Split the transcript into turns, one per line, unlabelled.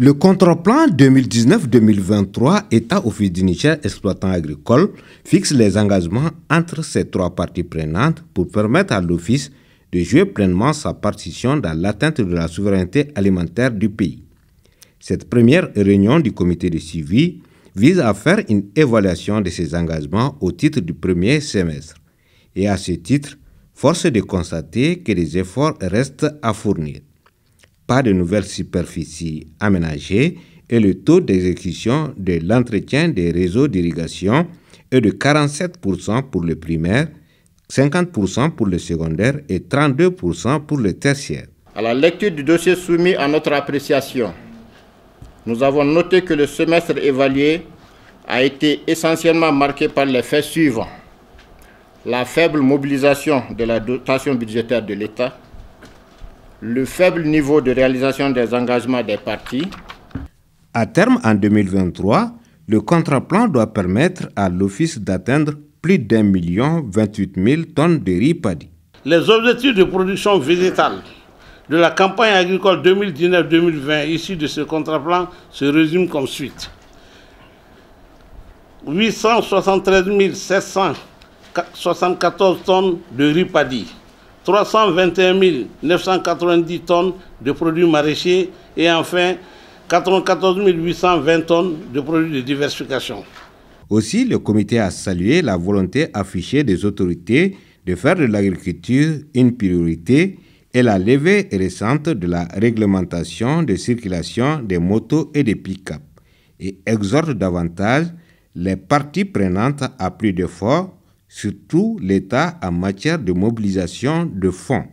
Le contre-plan 2019-2023 État-Office du Niger exploitant agricole fixe les engagements entre ces trois parties prenantes pour permettre à l'Office de jouer pleinement sa partition dans l'atteinte de la souveraineté alimentaire du pays. Cette première réunion du comité de suivi vise à faire une évaluation de ces engagements au titre du premier semestre. Et à ce titre, force est de constater que des efforts restent à fournir. Pas de nouvelles superficies aménagées et le taux d'exécution de l'entretien des réseaux d'irrigation est de 47% pour le primaire, 50% pour le secondaire et 32% pour le tertiaire.
À la lecture du dossier soumis à notre appréciation, nous avons noté que le semestre évalué a été essentiellement marqué par les faits suivants: la faible mobilisation de la dotation budgétaire de l'État, le faible niveau de réalisation des engagements des parties.
À terme, en 2023, le contre-plan doit permettre à l'Office d'atteindre plus d'1,028,000 tonnes de riz paddy.
Les objectifs de production végétale de la campagne agricole 2019-2020 issus de ce contre-plan se résument comme suite. 873 774 tonnes de riz paddy, 321 990 tonnes de produits maraîchers et enfin 94 820 tonnes de produits de diversification.
Aussi, le comité a salué la volonté affichée des autorités de faire de l'agriculture une priorité et la levée récente de la réglementation de circulation des motos et des pick-up et exhorte davantage les parties prenantes à plus d'efforts, surtout l'État en matière de mobilisation de fonds.